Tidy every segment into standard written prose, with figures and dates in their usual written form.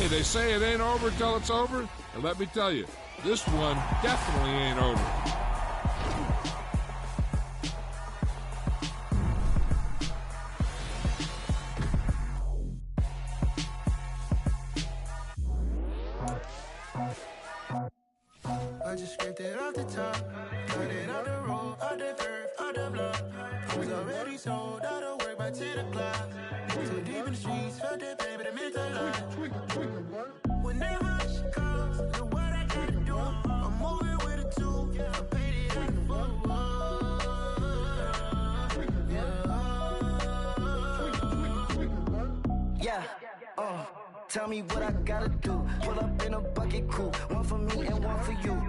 Hey, they say it ain't over till it's over, and let me tell you, this one definitely ain't over. I just scraped it off the top, cut it off the road, off the curve, off the block. I was already sold out of work by 10 o'clock. Too deep in the streets, felt that pain, but it meant a lot. Whenever she calls, know what I gotta do. I'm moving with a two, I paid it out the full. Yeah, tell me what I gotta do. Pull up in a bucket crew, one for me and one for you.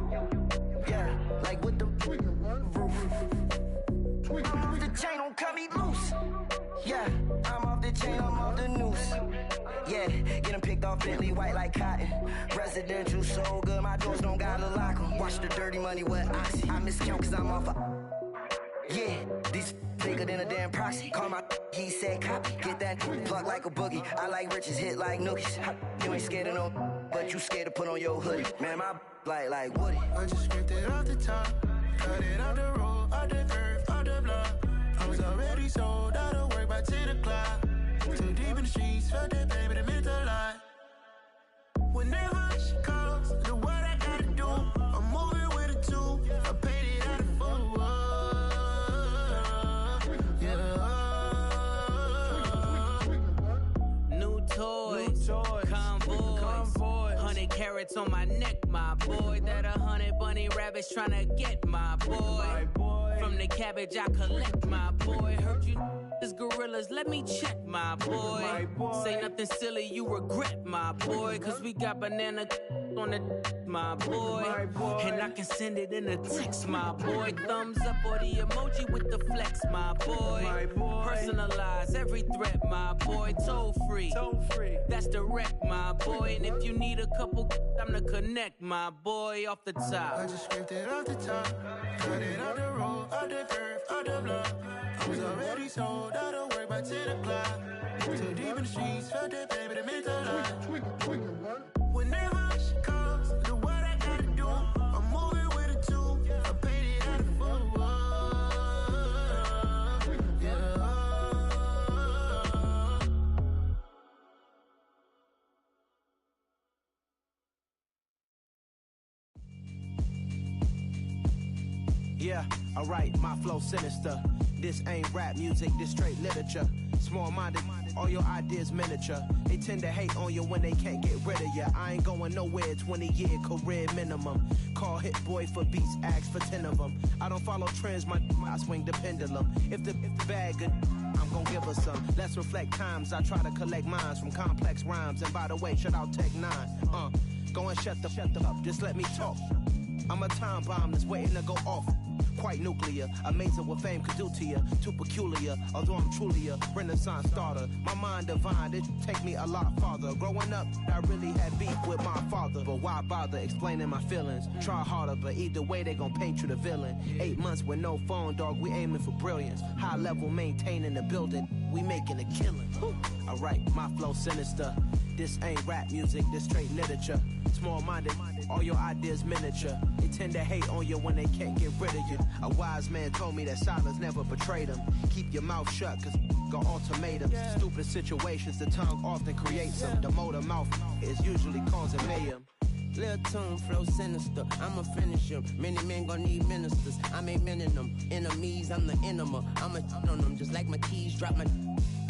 Yeah, like with the roof. I'm off the chain, don't cut me loose. Yeah, I'm off the chain, I'm off the noose. Yeah, getting picked off Bentley white like cotton. Residential so good, my doors don't gotta lock 'em. Watch the dirty money with oxy. I miscount cause I'm off yeah, these bigger than a damn proxy. Call my he said copy. Get that plug like a boogie. I like riches, hit like nookies. You ain't scared of no, but you scared to put on your hoodie. Man, my like Woody. I just scraped it off the top, cut it off the road, off the curve, off the block. I was already sold out of work by 10 o'clock. Too deep in the streets, felt that pain, but it meant a lot. Whenever she calls, know what I gotta do. I'm moving with a two, I paid it out of full. New toys, convoy, 100 carats on my neck, my boy. That 100 bunny rabbits tryna get my boy. From the cabbage I collect, my boy. Heard you is gorillas, let me check, my boy. Say nothing silly, you regret, my boy. Cause we got banana on the my boy. And I can send it in a text, my boy. Thumbs up or the emoji with the flex, my boy. Personalize every threat, my boy. Toll free, that's direct, my boy. And if you need a couple, I'm to connect, my boy. Off the top, I just scraped it off the top, cut it off the road, off the curve, off the block. I was already sold out of work by 10 o'clock. Too deep in the streets, felt that pain, but it meant a lot. Whenever she calls, know what I gotta do. I'm moving with a two, I paid it out of full. Yeah, alright, my flow sinister. This ain't rap music, this straight literature. Small-minded, all your ideas miniature. They tend to hate on you when they can't get rid of you. I ain't going nowhere, 20-year career minimum. Call Hit Boy for beats, ask for 10 of them. I don't follow trends, I swing the pendulum. If the bag good, I'm gon' give her some. Let's reflect times, I try to collect minds from complex rhymes. And by the way, shout out Tech 9. Go and shut the up, just let me talk. I'm a time bomb that's waiting to go off. Quite nuclear, amazing what fame could do to you. Too peculiar, although I'm truly a renaissance starter. My mind divine, it take me a lot farther. Growing up, I really had beef with my father. But why bother explaining my feelings? Try harder, but either way they gon' paint you the villain. 8 months with no phone, dog, we aiming for brilliance. High level maintaining the building, we making a killing. Alright, my flow sinister. This ain't rap music, this straight literature. Small-minded, all your ideas miniature. They tend to hate on you when they can't get rid of you. A wise man told me that silence never betrayed him. Keep your mouth shut, cause got ultimatums. Stupid situations, the tongue often creates them. The motor mouth is usually causing mayhem. Lil' tune, flow sinister, I'ma finish him. Many men gon' need ministers, I'm aiming them. Enemies, I'm the enema, I'ma on them. Just like my keys, drop my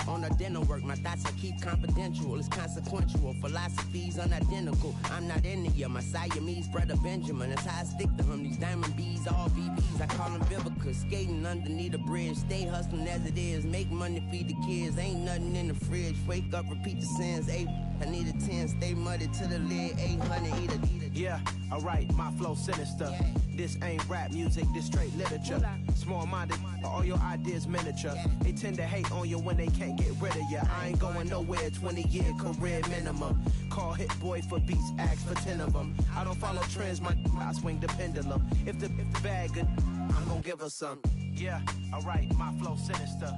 on the dinner work. My thoughts I keep confidential, it's consequential. Philosophies unidentical, I'm not in the my Siamese brother Benjamin. That's how I stick to him, these diamond bees, all VBs. I call them Vivica, skating underneath the bridge. Stay hustling as it is, make money, feed the kids. Ain't nothing in the fridge, wake up, repeat the sins. I need a 10, stay muddy to the lid. 800, eat it. Yeah, alright, my flow sinister. This ain't rap music, this straight literature. Small-minded, all your ideas miniature. They tend to hate on you when they can't get rid of you. I ain't going nowhere, 20-year career minimum. Call Hit Boy for beats, ask for 10 of them. I don't follow trends, I swing the pendulum. If the bag good, I'm gon' give her some. Yeah, alright, my flow sinister.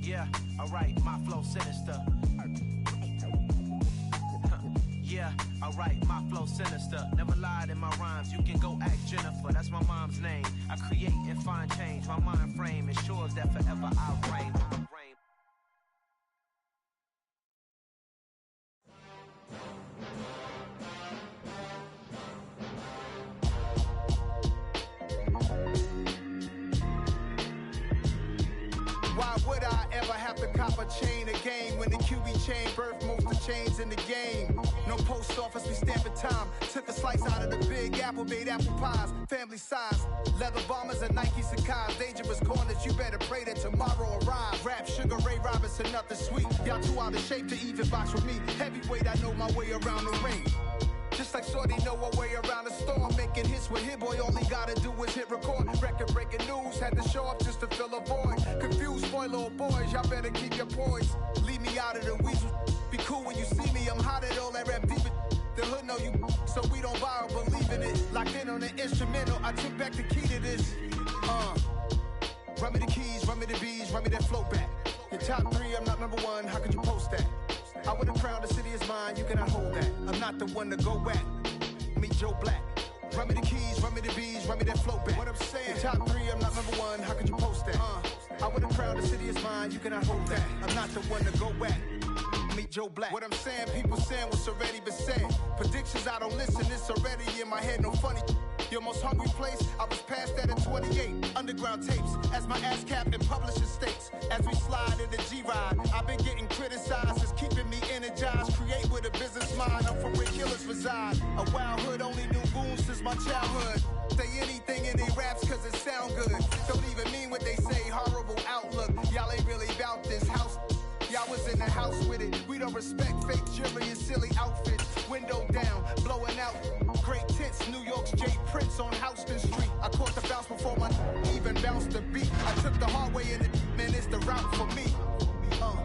Yeah, alright, my flow sinister. Yeah, alright, my flow sinister. Never lied in my rhymes, you can go ask Jennifer. That's my mom's name. I create and find change. My mind frame ensures that forever I reign. Why would I ever have to cop a chain again when the QB chain birthed most of the chains in the game? No post office, we stamping time. Took a slice out of the big apple, made apple pies, family size. Leather bombers and Nike Sacai's. Dangerous corners, you better pray that tomorrow arrives. Rap, Sugar Ray Robinson, nothing sweet. Y'all too out of shape to even box with me. Heavyweight, I know my way around the ring. Just like Shorty know her way around the storm. Making hits with Hit Boy, all he gotta do is hit record. Record breaking news, had to show up just to fill a void. Confused boy, little boys, y'all better keep your poise. Leave me out of the weasel. Be cool when you see me, I'm hot at all that rap deep. The hood know you, so we don't borrow, believe in it. Locked in on the instrumental, I took back the key to this. Run me the keys, run me the bees, run me that flow back. Your top three, I'm not number one, how could you post that? I would've crowned the city is mine, you cannot hold that. I'm not the one to go back. Meet Joe Black. Run me the keys, run me the bees, run me that flow back. What I'm saying, your top three, I'm not number one, how could you post that? I would've crowned the city is mine, you cannot hold that. I'm not the one to go back. Meet Joe Black. What I'm saying, people saying what's already been said. Predictions, I don't listen, it's already in my head, no funny. Your most hungry place, I was past that at 28. Underground tapes, as my ass cap in publishing states. As we slide in the G-Ride, I've been getting criticized, it's keeping me energized. Create with a business mind, I'm from where killers reside. A wild hood, only knew goons since my childhood. Say anything in they raps cause it sound good. Don't even mean what they say, horrible outlook. Y'all ain't really about this house. Y'all was in the house with it. We don't respect fake jewelry and silly outfits. Window down, blowing out. Great tits, New York's J. Prince on Houston Street. I caught the bounce before my even bounced the beat. I took the hard way in it, man, it's the route for me.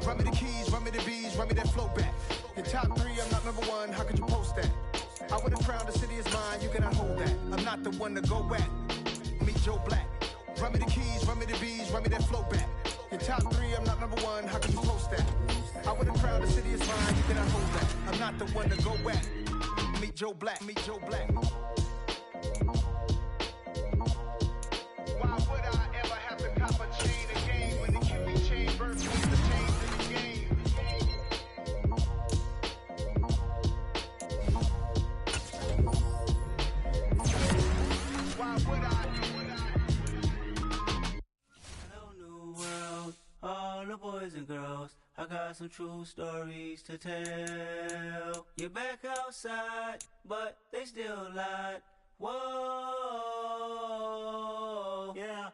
Run me the keys, run me the bees, run me that flow back. Your top three, I'm not number one, how could you post that? I would've crowned the city is mine, you cannot hold that. I'm not the one to go back. Meet Joe Black. Run me the keys, run me the bees, run me that flow back. Your top three, I'm not number one, how could you post that? I would've crowned the city is mine, you cannot hold that. I'm not the one to go back. Meet Joe Black, meet Joe Black. Why would I ever have to cop a chain again when the QB chain birthed was the chains in the game? Why would I? Hello, new world, all the boys and girls. I got some true stories to tell. You're back outside, but they still lied. Whoa, yeah.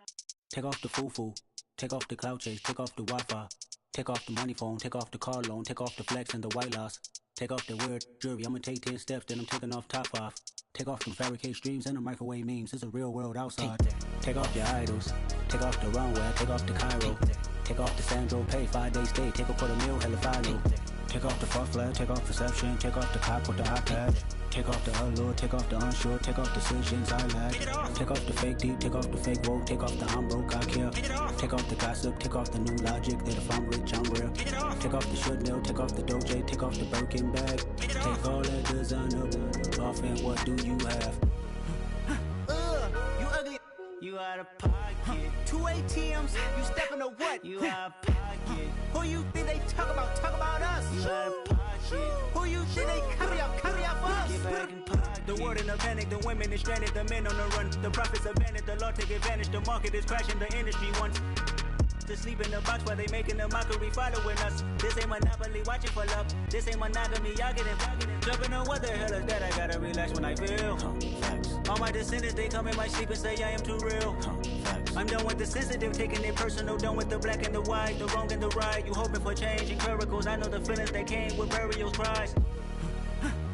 Take off the foo-foo, take off the cloud chase, take off the Wi-Fi, take off the money phone, take off the car loan, take off the flex and the white loss, take off the weird jewelry. I'ma take 10 steps, then I'm taking off top 5. Take off them fabricate streams and the microwave memes. It's a real world outside. Take off your idols, take off the runway, take off the Cairo, take off the Sandro Pay, 5-day stay, take off for the meal, hella final. Take off the fuck flag, take off perception, take off the cop with the iPad. Take off the allure, take off the unsure, take off decisions I lack. Take off the fake deep, take off the fake woke, take off the I'm broke, I care. Take off the gossip, take off the new logic that if I'm rich, I'm real. Take off the should know, take off the Doja, take off the Birkin bag. Take all that designer off and what do you have? You ugly. You out of pocket. 2 ATMs, you stepping to what? You out of pocket. Who you think they talk about? Talk about us. You out of pocket. Who you think they carry up for us? Get back in pocket. The world in a panic, the women is stranded, the men on the run. The profits abandoned, the law take advantage. The market is crashing, the industry wants to sleep in the box while they making a mockery following us. This ain't Monopoly, watching for love. This ain't monogamy, y'all get it. Jumping on what the hell is that? I gotta relax when I feel. All my descendants, they come in my sleep and say I am too real. I'm done with the sensitive, taking it personal. Done with the black and the white, the wrong and the right. You hoping for change and miracles. I know the feelings that came with burials, cries.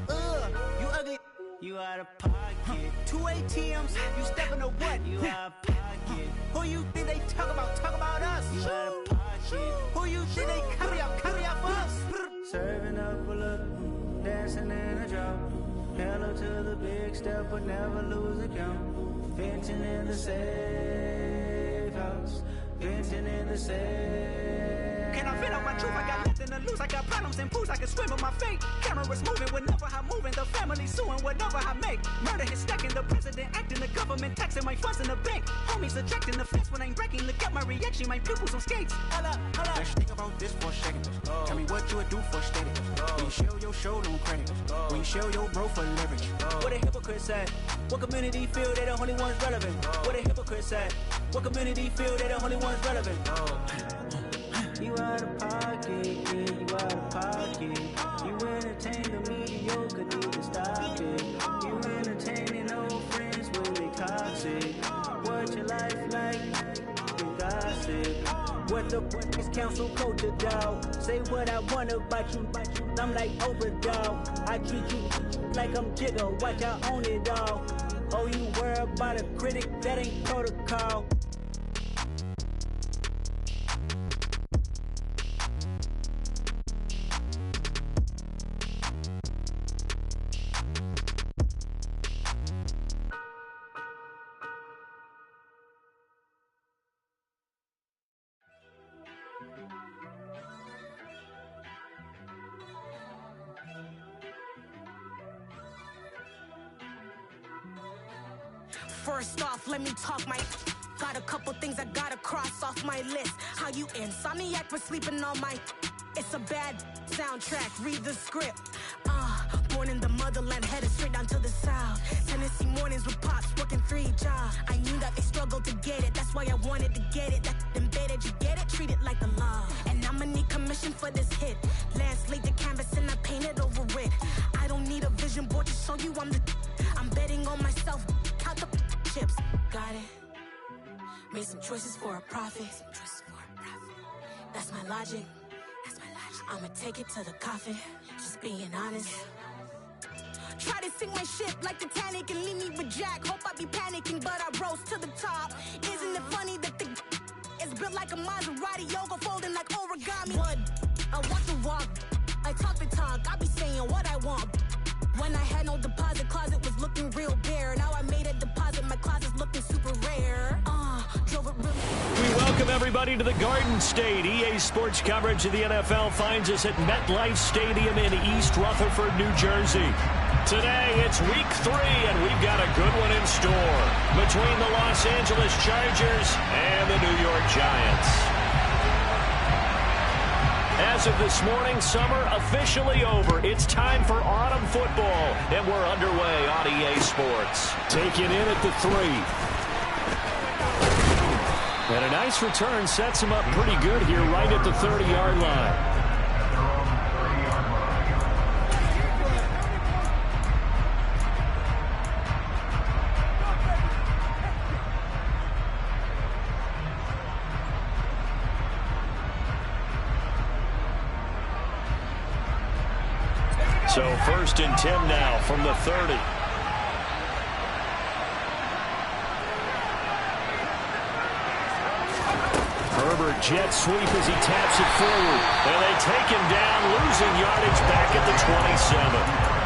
You ugly. You out of pocket. 2 ATMs, you stepping to what? You out of pocket. Who you think they talk about? Talk about us. You out of pocket. Who you think they carry up for us? Serving up a look, dancing in a drop. Hello to the big step, but never lose a count. Venting in the safe house. Venting in the safe. Can I feel out my truth? I got nothing to to lose. I got problems and fools. I can swim with my fate. Cameras moving whenever I'm moving. The family suing whatever I make. Murder is stacking. The president acting. The government taxing my funds in the bank. Homies ejecting the fence when I'm breaking. Look at my reaction. My pupils on skates. Hold up, hold up. Let's think about this for a second. Tell me what you would do for status. When you show your show, don't credit. When you show your bro for leverage. What a hypocrite said. What community feel they the only ones relevant? What a hypocrite said. What community feel they the only ones relevant? You out of pocket, yeah, you out of pocket. You entertain the mediocre, need to stop it. You entertaining old friends when they toxic. What your life like? You gossip. What the fuck is council culture, dog? Say what I want about you. I'm like overdog. I treat you like I'm Jigga. Watch I own it all. Oh, you worry about a critic? That ain't protocol. First off, let me talk my... Got a couple things I gotta cross off my list. How you insomniac for sleeping on my... It's a bad soundtrack, read the script. Born in the motherland, headed straight down to the south. Tennessee mornings with pops, working 3 jobs. I knew that they struggled to get it, that's why I wanted to get it. That embedded, you get it, treat it like the law. And I'ma need commission for this hit. Lance laid the canvas and I painted over it. I don't need a vision board to show you I'm betting on myself, count the chips. Got it. Made some choices for a profit. That's my logic. I'ma take it to the coffin. Just being honest. Try to sink my ship like Titanic and leave me with Jack. Hope I be panicking, but I rose to the top. Isn't it funny that the is built like a Maserati, yoga folding like origami? What? I walk the walk, I talk the talk. I be saying what I want. When I had no deposit, closet was looking real bare. Now I made a deposit, my closet's looking super rare. Drove it real. We welcome everybody to the Garden State. EA Sports coverage of the NFL finds us at MetLife Stadium in East Rutherford, New Jersey. Today, it's week 3, and we've got a good one in store between the Los Angeles Chargers and the New York Giants. As of this morning, summer officially over. It's time for autumn football, and we're underway on EA Sports. Taking in at the 3. And a nice return sets him up pretty good here right at the 30-yard line. So 1st and 10 now from the 30. Herbert jet sweep as he taps it forward. And they take him down, losing yardage back at the 27.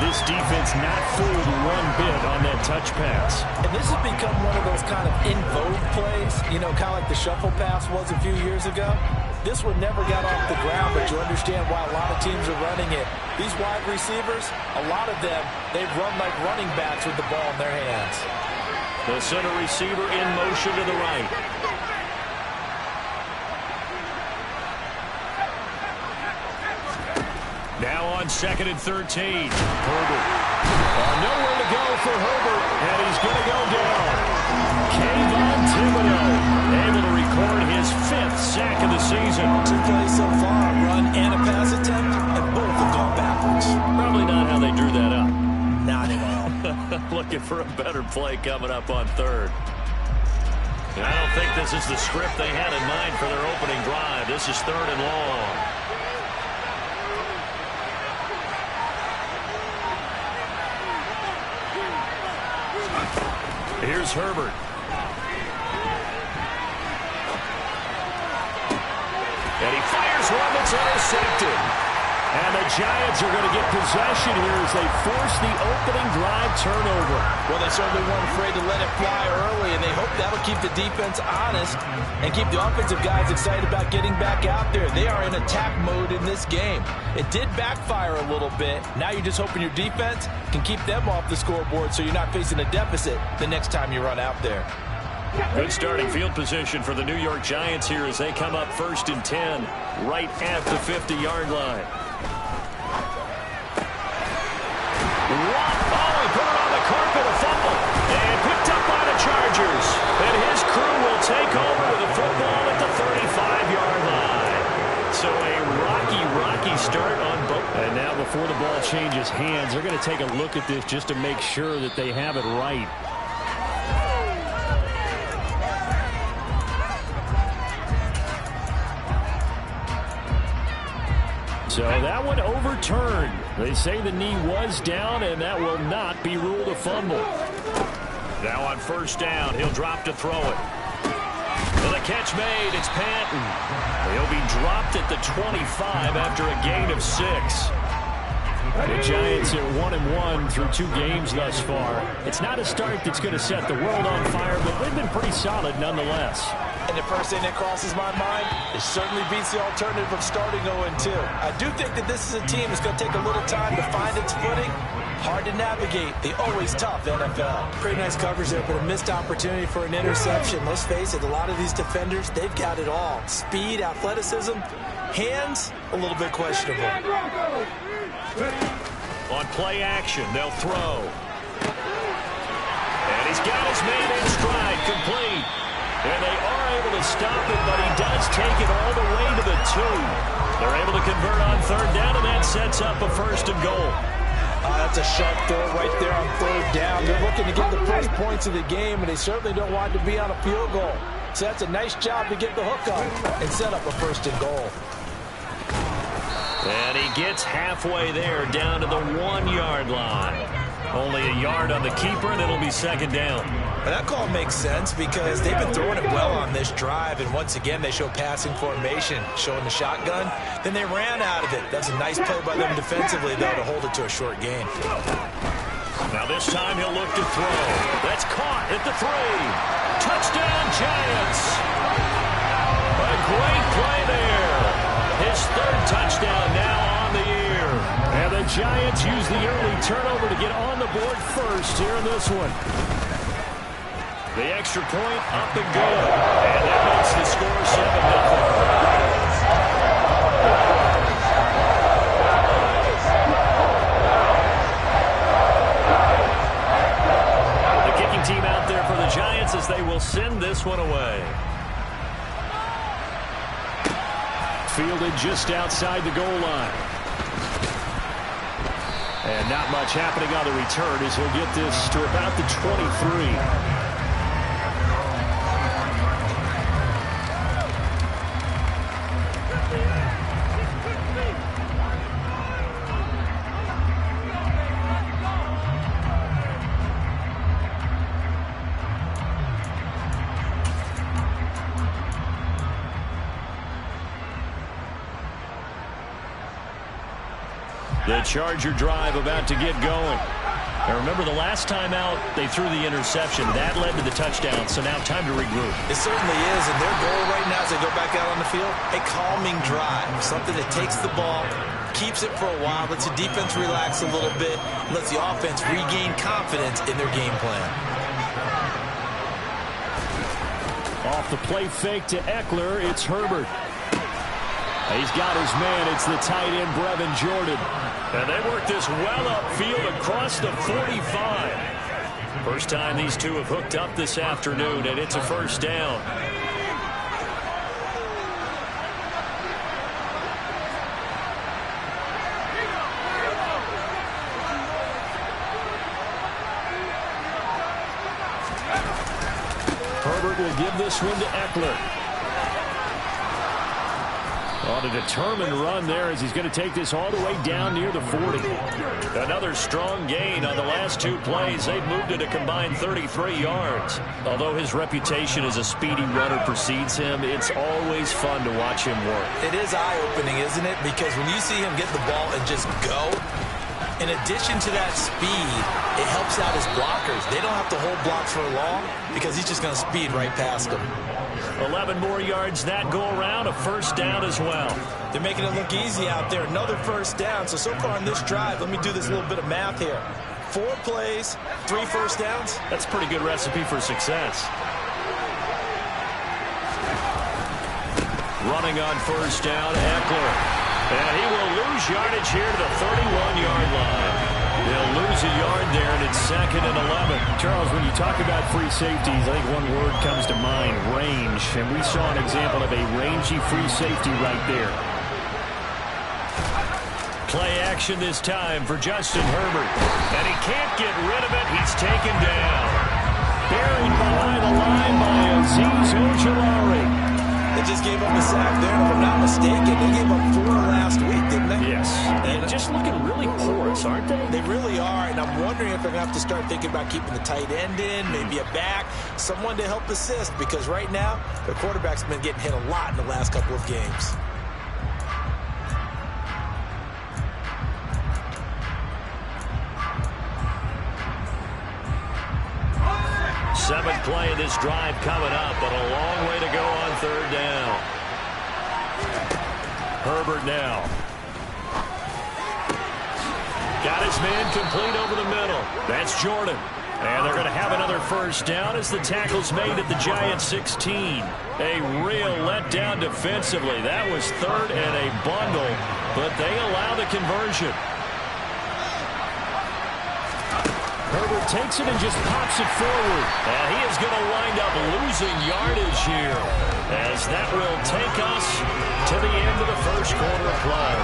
This defense not fooled one bit on that touch pass. And this has become one of those kind of in vogue plays, you know, kind of like the shuffle pass was a few years ago. This one never got off the ground, but you understand why a lot of teams are running it. These wide receivers, a lot of them, they've run like running backs with the ball in their hands. The center receiver in motion to the right. Now on 2nd and 13. Herbert. Nowhere to go for Herbert, and he's going to go down. Kayvon Thibodeau able to record his 5th sack of the season. 2 plays so far, a run and a pass attempt, and both have gone backwards. Probably not how they drew that up. Not at all. Looking for a better play coming up on 3rd. And I don't think this is the script they had in mind for their opening drive. This is 3rd and long. Here's Herbert. And he fires one that's intercepted. And the Giants are going to get possession here as they force the opening drive turnover. Well, they certainly weren't afraid to let it fly early, and they hope that'll keep the defense honest and keep the offensive guys excited about getting back out there. They are in attack mode in this game. It did backfire a little bit. Now you're just hoping your defense can keep them off the scoreboard so you're not facing a deficit the next time you run out there. Good starting field position for the New York Giants here as they come up 1st and 10 right at the 50-yard line. Oh, he put it on the carpet, a fumble, and picked up by the Chargers. And his crew will take over with a football at the 35-yard line. So a rocky start on both. And now before the ball changes hands, they're going to take a look at this just to make sure that they have it right. So that one overturned. They say the knee was down, and that will not be ruled a fumble. Now on 1st down, he'll drop to throw it. And the catch made, it's Patton. He'll be dropped at the 25 after a gain of 6. The Giants are 1-1 through 2 games thus far. It's not a start that's going to set the world on fire, but they've been pretty solid nonetheless. And the first thing that crosses my mind, it certainly beats the alternative of starting 0-2. I do think that this is a team that's going to take a little time to find its footing. Hard to navigate the always tough NFL. Pretty nice coverage there, but a missed opportunity for an interception. Let's face it, a lot of these defenders, they've got it all. Speed, athleticism, hands, a little bit questionable. On play action, they'll throw. And he's got his man in stride, complete. And they are able to stop it, but he does take it all the way to the 2. They're able to convert on 3rd down, and that sets up a 1st and goal. That's a sharp throw right there on 3rd down. They're looking to get the first points of the game, and they certainly don't want to be on a field goal. So that's a nice job to get the hook up and set up a 1st and goal. And he gets halfway there, down to the 1-yard line. Only a yard on the keeper, and it'll be 2nd down. But that call makes sense because they've been throwing it well on this drive, and once again they show passing formation, showing the shotgun. Then they ran out of it. That's a nice play by them defensively, though, to hold it to a short gain. Now this time he'll look to throw. That's caught at the 3. Touchdown, Giants! A great play there. His 3rd touchdown now on the year. And the Giants use the early turnover to get on the board first here in this one. The extra point up and good. And that makes the score 7-0. The kicking team out there for the Giants as they will send this one away. Fielded just outside the goal line. And not much happening on the return as he'll get this to about the 23. The Charger drive about to get going. And remember, the last time out, they threw the interception. That led to the touchdown, so now time to regroup. It certainly is, and their goal right now as they go back out on the field, a calming drive, something that takes the ball, keeps it for a while, lets the defense relax a little bit, lets the offense regain confidence in their game plan. Off the play fake to Eckler, it's Herbert. He's got his man. It's the tight end, Brevin Jordan. And they work this well upfield across the 45. First time these two have hooked up this afternoon, and it's a 1st down. Herbert will give this one to Eckler. On a determined run there as he's going to take this all the way down near the 40. Another strong gain on the last 2 plays. They've moved it a combined 33 yards. Although his reputation as a speedy runner precedes him, it's always fun to watch him work. It is eye-opening, isn't it? Because when you see him get the ball and just go, in addition to that speed, it helps out his blockers. They don't have to hold blocks for long because he's just going to speed right past them. 11 more yards that go around, a first down as well. They're making it look easy out there. Another first down. So far in this drive, let me do this little bit of math here. 4 plays, 3 first downs. That's a pretty good recipe for success. Running on first down, Eckler. And he will lose yardage here to the 31-yard line. They'll lose a yard there, and it's 2nd and 11. Charles, when you talk about free safeties, I think one word comes to mind, range. And we saw an example of a rangy free safety right there. Play action this time for Justin Herbert. And he can't get rid of it. He's taken down. Buried behind the line by Azeez Ojulari. They just gave up a sack there, and if I'm not mistaken, they gave up 4 last week, didn't they? Yes. And just looking really porous, aren't they? They really are, and I'm wondering if they're going to have to start thinking about keeping the tight end in, maybe a back, someone to help assist, because right now, their quarterback's been getting hit a lot in the last couple of games. Seventh play of this drive coming up, but a long way to go on 3rd down. Herbert now. Got his man complete over the middle. That's Jordan. And they're going to have another first down as the tackle's made at the Giants 16. A real letdown defensively. That was 3rd and a bundle, but they allow the conversion. Herbert takes it and just pops it forward. And he is going to wind up losing yardage here, as that will take us to the end of the first quarter of play.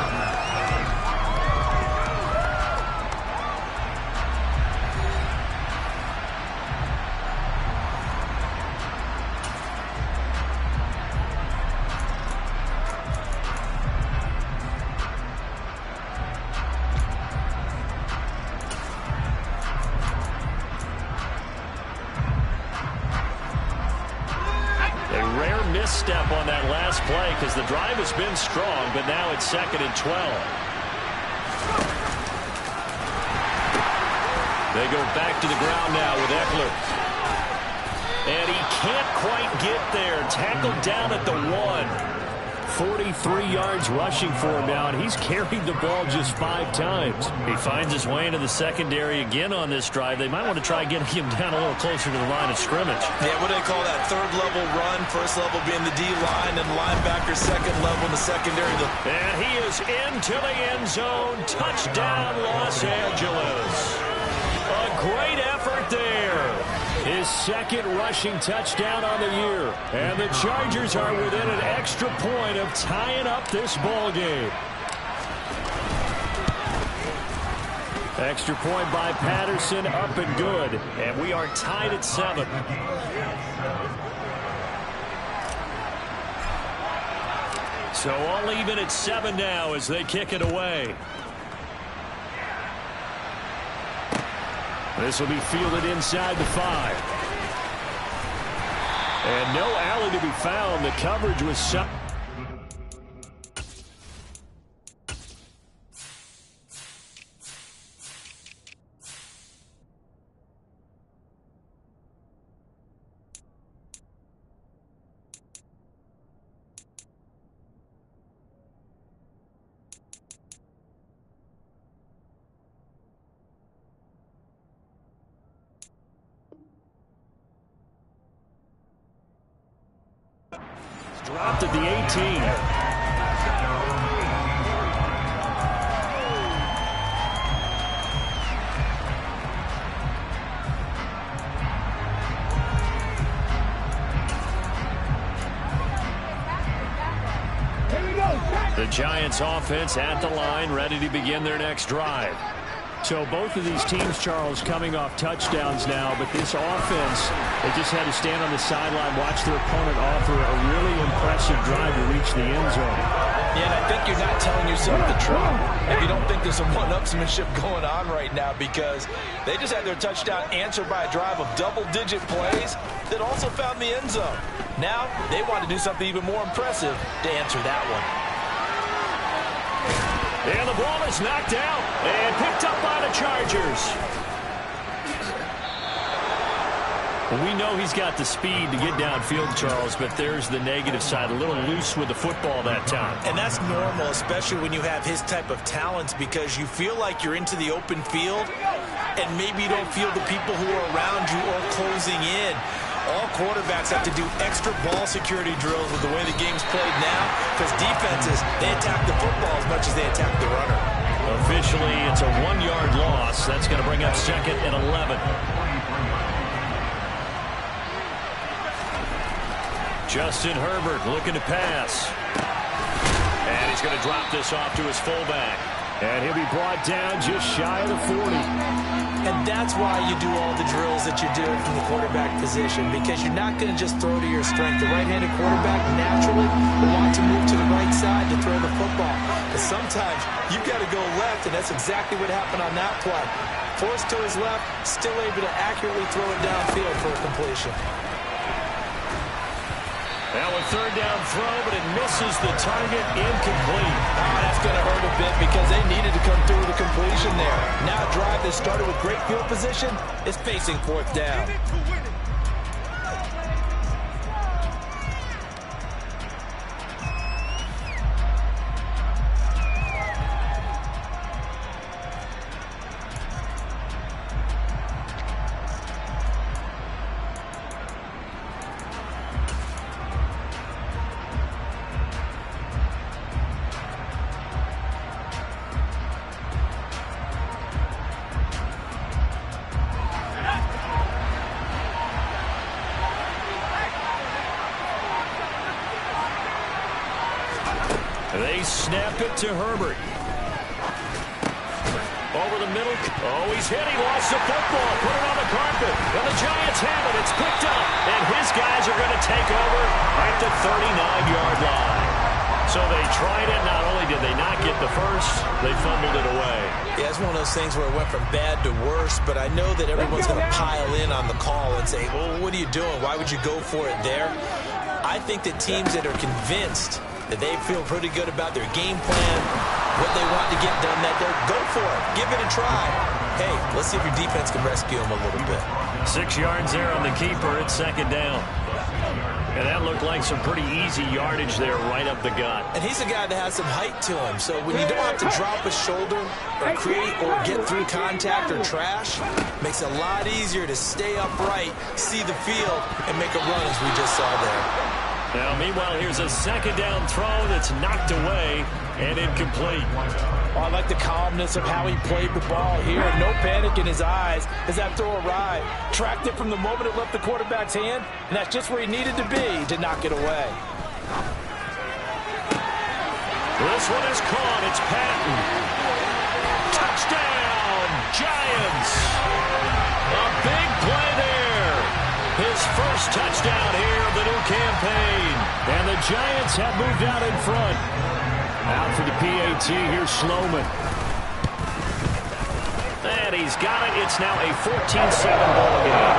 Misstep on that last play because the drive has been strong, but now it's 2nd and 12. They go back to the ground now with Eckler. And he can't quite get there. Tackled down at the 1. 43 yards rushing for him now, and he's carried the ball just 5 times. He finds his way into the secondary again on this drive. They might want to try getting him down a little closer to the line of scrimmage. Yeah, what do they call that? 3rd level run, 1st level being the D-line, and linebacker 2nd level in the secondary. And he is into the end zone. Touchdown, Los Angeles. A great effort there. His 2nd rushing touchdown on the year. And the Chargers are within an extra point of tying up this ball game. Extra point by Patterson, up and good. And we are tied at 7. So all even at 7 now as they kick it away. This will be fielded inside the 5. And no alley to be found. The coverage was set. Dropped at the 18. The Giants offense at the line, ready to begin their next drive. So both of these teams, Charles, coming off touchdowns now, but this offense, they just had to stand on the sideline, watch their opponent offer a really impressive drive to reach the end zone. Yeah, and I think you're not telling yourself the truth if you don't think there's some one-upsmanship going on right now, because they just had their touchdown answered by a drive of double-digit plays that also found the end zone. Now they want to do something even more impressive to answer that one. And the ball is knocked out and picked up by the Chargers. Well, we know he's got the speed to get downfield, Charles, but there's the negative side. A little loose with the football that time. And that's normal, especially when you have his type of talents, because you feel like you're into the open field, and maybe you don't feel the people who are around you or closing in. All quarterbacks have to do extra ball security drills with the way the game's played now, because defenses, they attack the football as much as they attack the runner. Officially, it's a 1-yard loss. That's going to bring up 2nd and 11. Justin Herbert looking to pass. And he's going to drop this off to his fullback. And he'll be brought down just shy of the 40. And that's why you do all the drills that you do from the quarterback position, because you're not going to just throw to your strength. The right-handed quarterback naturally will want to move to the right side to throw the football. But sometimes you've got to go left, and that's exactly what happened on that play. Forced to his left, still able to accurately throw it downfield for a completion. Now a 3rd down throw, but it misses the target, incomplete. That's going to hurt a bit because they needed to come through with a completion there. Now a drive that started with great field position is facing 4th down. They snap it to Herbert. Over the middle. Oh, he's hit. He lost the football. Put it on the carpet. And the Giants have it. It's picked up. And his guys are going to take over at the 39-yard line. So they tried it. Not only did they not get the first, they fumbled it away. Yeah, it's one of those things where it went from bad to worse, but I know that everyone's going to pile in on the call and say, well, what are you doing? Why would you go for it there? I think that teams that are convinced that they feel pretty good about their game plan, what they want to get done, that they'll go for it. Give it a try. Hey, let's see if your defense can rescue them a little bit. 6 yards there on the keeper. It's 2nd down. And that looked like some pretty easy yardage there right up the gut. And he's a guy that has some height to him. So when you don't have to drop a shoulder or create or get through contact or trash, makes it a lot easier to stay upright, see the field, and make a run as we just saw there. Now, meanwhile, here's a 2nd down throw that's knocked away and incomplete. Oh, I like the calmness of how he played the ball here. No panic in his eyes as that throw arrived. Tracked it from the moment it left the quarterback's hand, and that's just where he needed to be to knock it away. This one is caught. It's Patton. Touchdown, Giants. A big play there. His first touchdown here of the new campaign. And the Giants have moved out in front. Out for the PAT, here's Sloman. And he's got it. It's now a 14-7 ball game.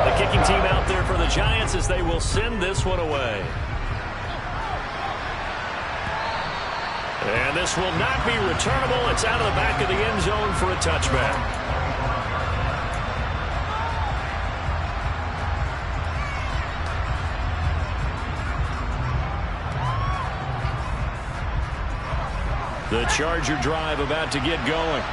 The kicking team out there for the Giants as they will send this one away. And this will not be returnable. It's out of the back of the end zone for a touchback. The Charger drive about to get going.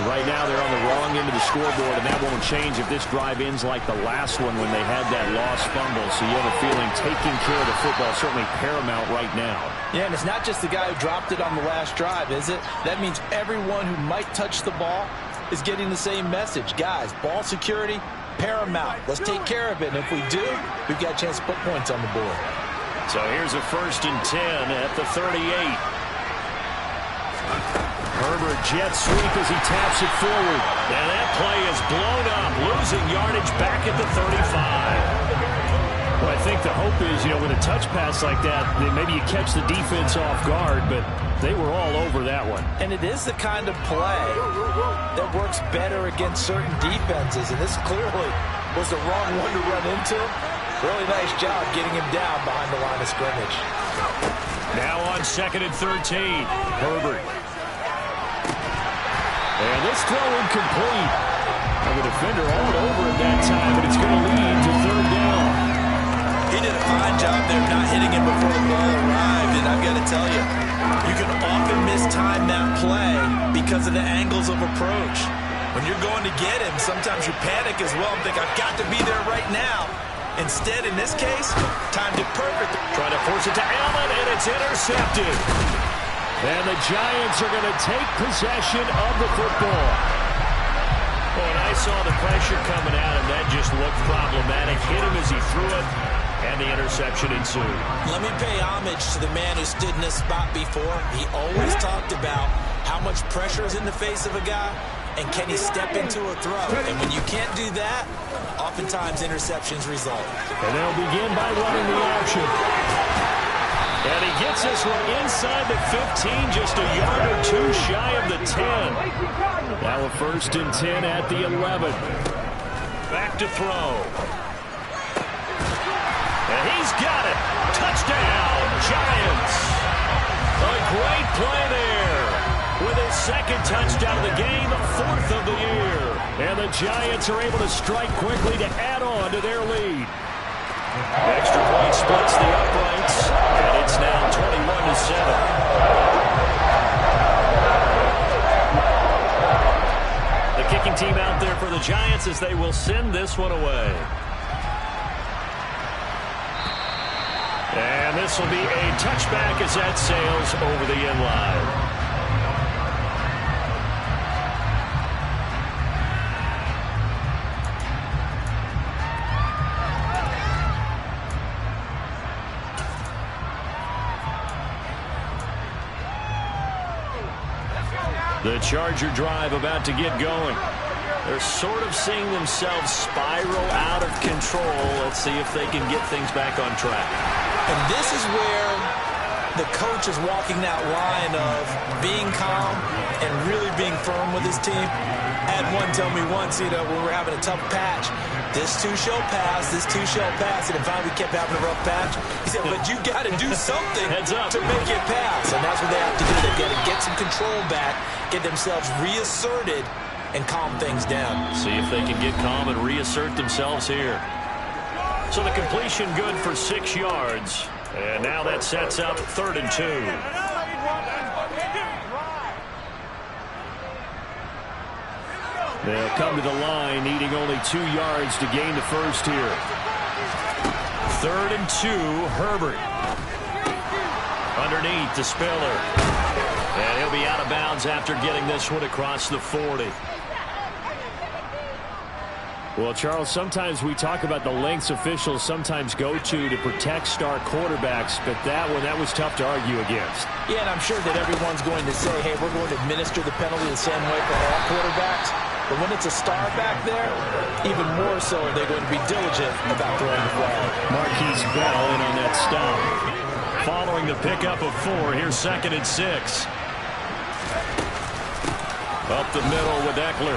Right now they're on the wrong end of the scoreboard, and that won't change if this drive ends like the last one when they had that lost fumble. So you have a feeling taking care of the football is certainly paramount right now. Yeah, and it's not just the guy who dropped it on the last drive, is it? That means everyone who might touch the ball is getting the same message. Guys, ball security, paramount. Let's take care of it, and if we do, we've got a chance to put points on the board. So here's a 1st and 10 at the 38. Herbert jet sweep as he taps it forward. And that play is blown up, losing yardage back at the 35. Well, I think the hope is, with a touch pass like that, maybe you catch the defense off guard, but they were all over that one. And it is the kind of play that works better against certain defenses, and this clearly was the wrong one to run into. Really nice job getting him down behind the line of scrimmage. Now on 2nd and 13, Herbert. And this throw incomplete. And the defender all over it that time, but it's going to lead to 3rd down. He did a fine job there not hitting him before the ball arrived, and I've got to tell you, you can often mistime that play because of the angles of approach. When you're going to get him, sometimes you panic as well and think, I've got to be there right now. Instead, in this case, timed it perfect. Trying to force it to Allen, and it's intercepted. And the Giants are going to take possession of the football. Well, and I saw the pressure coming at him. That just looked problematic. Hit him as he threw it, and the interception ensued. Let me pay homage to the man who stood in this spot before. He always talked about how much pressure is in the face of a guy, and can he step into a throw? And when you can't do that, oftentimes interceptions result. And they'll begin by running the option. And he gets this one inside the 15, just a yard or two shy of the 10. Now a 1st and 10 at the 11. Back to throw. And he's got it. Touchdown, Giants. A great play there. With his 2nd touchdown of the game, 4th of the year. And the Giants are able to strike quickly to add on to their lead. Extra point splits the uprights, and it's now 21-7. The kicking team out there for the Giants as they will send this one away. And this will be a touchback as that sails over the end line. The Charger drive about to get going. They're sort of seeing themselves spiral out of control. Let's see if they can get things back on track. And this is where the coach is walking that line of being calm and really being firm with his team. I had one tell me once, when we were having a tough patch, this too shall pass, this too shall pass, and finally we kept having a rough patch. He said, but you got to do something to make it pass, and that's what they have to do. They've got to get some control back, get themselves reasserted, and calm things down. See if they can get calm and reassert themselves here. So the completion good for 6 yards, and now that sets up 3rd and 2. They'll come to the line, needing only 2 yards to gain the first here. 3rd and 2, Herbert. Underneath to Spiller. And he'll be out of bounds after getting this one across the 40. Well, Charles, sometimes we talk about the lengths officials sometimes go to protect star quarterbacks, but that was tough to argue against. Yeah, and I'm sure that everyone's going to say, hey, we're going to administer the penalty the same way for all quarterbacks. But when it's a star back there, even more so are they going to be diligent about throwing the flag. Marquise Bell in on that stop. Following the pickup of 4, here's 2nd and 6. Up the middle with Eckler.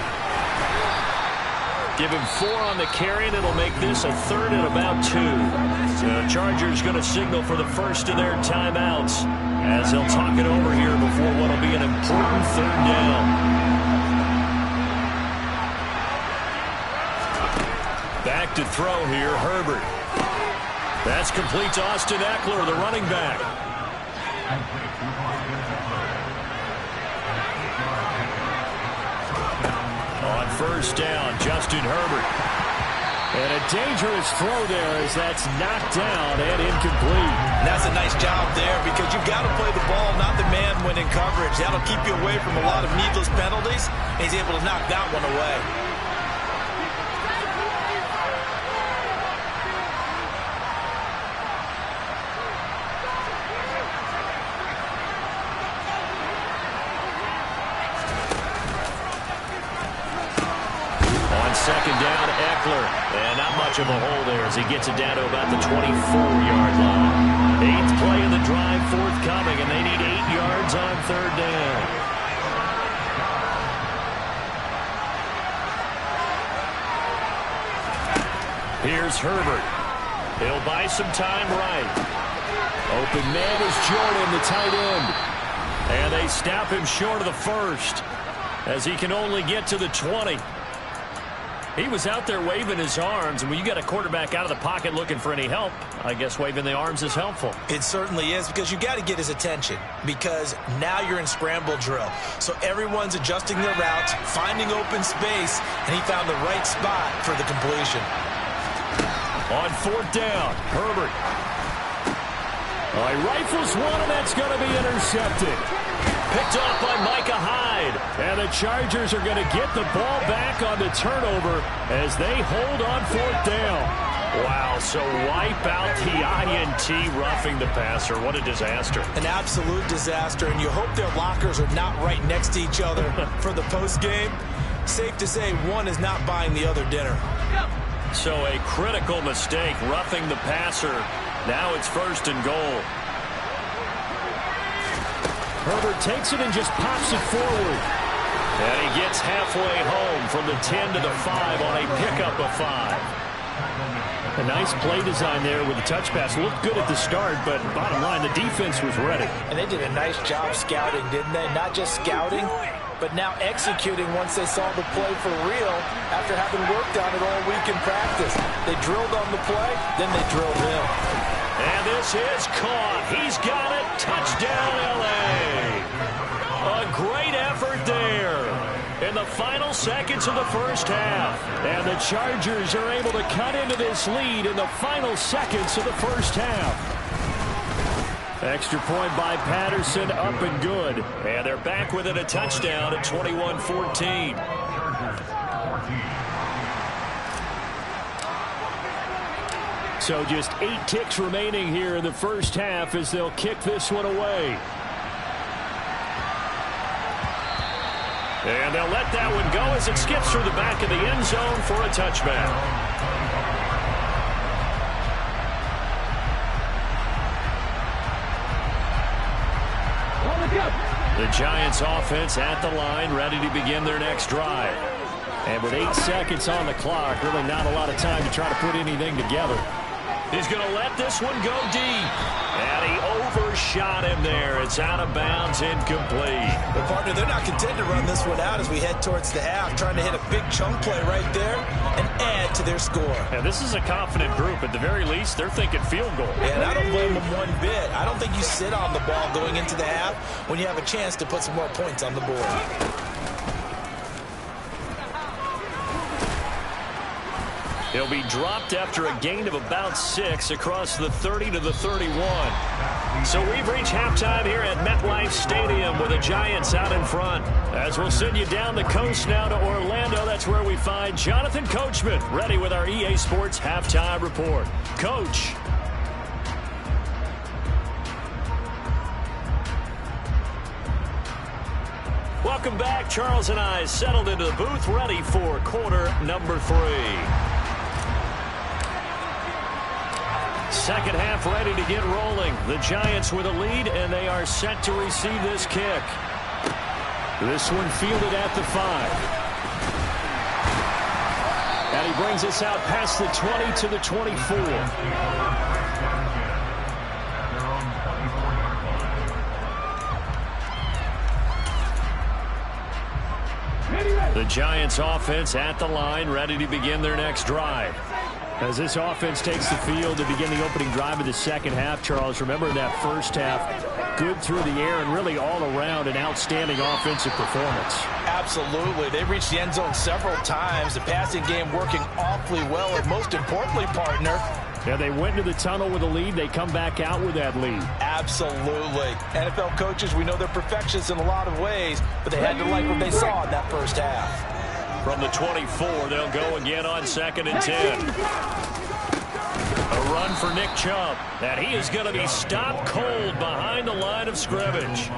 Give him 4 on the carry, and it'll make this a 3rd and about 2. The Chargers going to signal for the first of their timeouts as they'll talk it over here before what will be an important 3rd down. Back to throw here, Herbert. That's complete to Austin Eckler, the running back. On 1st down, Justin Herbert. And a dangerous throw there as that's knocked down and incomplete. And that's a nice job there because you've got to play the ball, not the man when in coverage. That'll keep you away from a lot of needless penalties. And he's able to knock that one away. second down, Eckler. And not much of a hole there as he gets it down to about the 24-yard line. 8th play of the drive forthcoming, and they need 8 yards on 3rd down. Here's Herbert. He'll buy some time right. Open man is Jordan, the tight end. And they snap him short of the first as he can only get to the 20. He was out there waving his arms, and when you got a quarterback out of the pocket looking for any help, I guess waving the arms is helpful. It certainly is, because you got to get his attention, because now you're in scramble drill. So everyone's adjusting their routes, finding open space, and he found the right spot for the completion. On 4th down, Herbert. He rifles one, and that's going to be intercepted. Picked off by Micah Hyde. And the Chargers are going to get the ball back on the turnover as they hold on 4th down. Wow, so wipe out the INT roughing the passer. What a disaster. An absolute disaster, and you hope their lockers are not right next to each other for the postgame. Safe to say one is not buying the other dinner. So a critical mistake roughing the passer. Now it's 1st and goal. Herbert takes it and just pops it forward. And he gets halfway home from the 10 to the 5 on a pickup of 5. A nice play design there with the touch pass. Looked good at the start, but bottom line, the defense was ready. And they did a nice job scouting, didn't they? Not just scouting, but now executing once they saw the play for real after having worked on it all week in practice. They drilled on the play, then they drilled him. And this is caught. He's got it. Touchdown, L.A. A great effort there in the final seconds of the first half. And the Chargers are able to cut into this lead in the final seconds of the first half. Extra point by Patterson, up and good. And they're back within a touchdown at 21-14. So just 8 ticks remaining here in the first half as they'll kick this one away. And they'll let that one go as it skips through the back of the end zone for a touchback. The Giants offense at the line, ready to begin their next drive. And with 8 seconds on the clock, really not a lot of time to try to put anything together. He's going to let this one go deep. And he overshot him there. It's out of bounds, incomplete. Well, partner, they're not content to run this one out as we head towards the half, trying to hit a big chunk play right there and add to their score. And this is a confident group. At the very least, they're thinking field goal. Yeah, and I don't blame them one bit. I don't think you sit on the ball going into the half when you have a chance to put some more points on the board. He'll be dropped after a gain of about 6 across the 30 to the 31. So we've reached halftime here at MetLife Stadium with the Giants out in front. As we'll send you down the coast now to Orlando, that's where we find Jonathan Coachman ready with our EA Sports Halftime Report. Coach. Welcome back. Charles and I settled into the booth ready for quarter number 3. Second half ready to get rolling. The Giants with a lead, and they are set to receive this kick. This one fielded at the 5. And he brings us out past the 20 to the 24. The Giants offense at the line, ready to begin their next drive. As this offense takes the field to begin the opening drive of the second half, Charles, remember in that first half, good through the air and really all around an outstanding offensive performance. Absolutely. They reached the end zone several times. The passing game working awfully well, and most importantly, partner, yeah, they went to the tunnel with a lead. They come back out with that lead. Absolutely. NFL coaches, we know they're perfectionists in a lot of ways, but they had to like what they saw in that first half. From the 24, they'll go again on 2nd and 10. A run for Nick Chubb. And he is going to be stopped cold behind the line of scrimmage.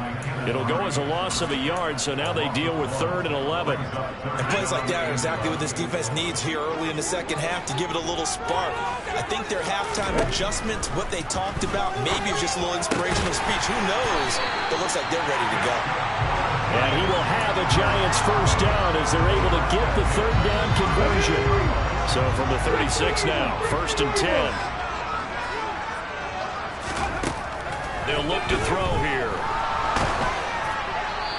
It'll go as a loss of a yard, so now they deal with 3rd and 11. And plays like that are exactly what this defense needs here early in the second half to give it a little spark. I think their halftime adjustment, what they talked about, maybe it's just a little inspirational speech. Who knows? But it looks like they're ready to go. And he will have a Giants first down as they're able to get the 3rd down conversion. So from the 36 now, 1st and 10. They'll look to throw here.